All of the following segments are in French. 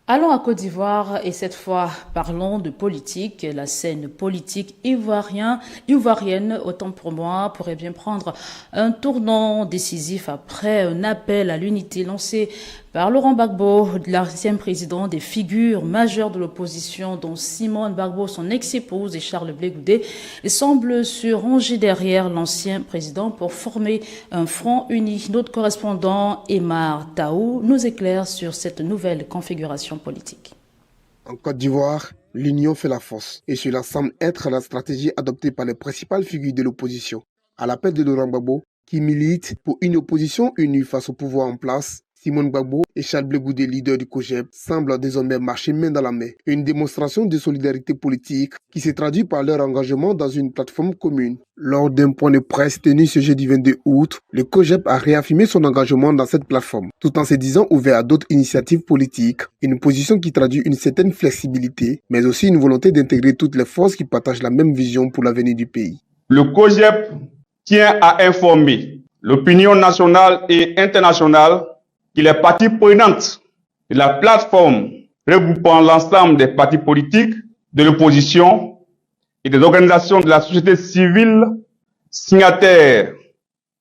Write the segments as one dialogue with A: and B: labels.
A: Allons à Côte d'Ivoire et cette fois parlons de politique. La scène politique ivoirienne, autant pour moi, pourrait bien prendre un tournant décisif après un appel à l'unité lancé par Laurent Gbagbo, l'ancien président des figures majeures de l'opposition, dont Simone Gbagbo, son ex-épouse, et Charles Blé Goudé, semblent se ranger derrière l'ancien président pour former un front uni. Notre correspondant, Emar Taou, nous éclaire sur cette nouvelle configuration politique.
B: En Côte d'Ivoire, l'union fait la force et cela semble être la stratégie adoptée par les principales figures de l'opposition. À l'appel de Laurent Gbagbo, qui milite pour une opposition unie face au pouvoir en place, Simone Gbagbo et Charles Blé Goudé, leader du COJEP, semblent désormais marcher main dans la main. Une démonstration de solidarité politique qui se traduit par leur engagement dans une plateforme commune. Lors d'un point de presse tenu ce jeudi 22 août, le COJEP a réaffirmé son engagement dans cette plateforme, tout en se disant ouvert à d'autres initiatives politiques, une position qui traduit une certaine flexibilité, mais aussi une volonté d'intégrer toutes les forces qui partagent la même vision pour l'avenir du pays.
C: Le COJEP tient à informer l'opinion nationale et internationale qu'il est partie prenante de la plateforme regroupant l'ensemble des partis politiques, de l'opposition et des organisations de la société civile signataires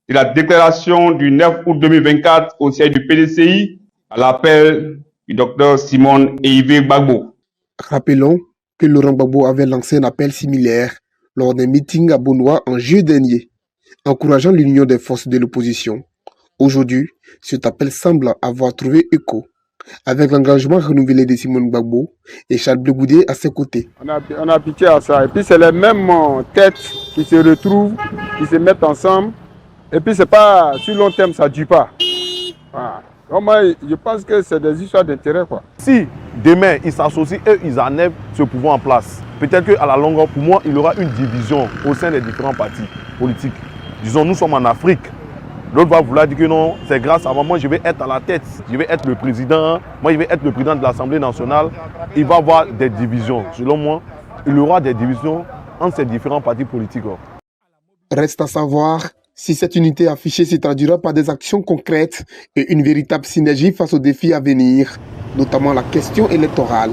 C: de la déclaration du 9 août 2024 au siège du PDCI à l'appel du docteur Simone et Yves Gbagbo.
B: Rappelons que Laurent Gbagbo avait lancé un appel similaire lors d'un meeting à Bonois en juillet dernier, encourageant l'union des forces de l'opposition. Aujourd'hui, cet appel semble avoir trouvé écho, avec l'engagement renouvelé de Simone Gbagbo et Charles Blé Goudé à ses côtés.
D: On a pitié à ça. Et puis c'est les mêmes têtes qui se retrouvent, qui se mettent ensemble. Et puis c'est pas, sur long terme, ça ne dure pas. Voilà. Donc moi, je pense que c'est des histoires d'intérêt, quoi.
E: Si demain ils s'associent et ils enlèvent ce pouvoir en place, peut-être qu'à la longue, pour moi, il y aura une division au sein des différents partis politiques. Disons, nous sommes en Afrique. L'autre va vouloir dire que non, c'est grâce à moi, je vais être à la tête, je vais être le président, moi je vais être le président de l'Assemblée nationale. Il va y avoir des divisions. Selon moi, il y aura des divisions entre ces différents partis politiques.
B: Reste à savoir si cette unité affichée se traduira par des actions concrètes et une véritable synergie face aux défis à venir, notamment la question électorale.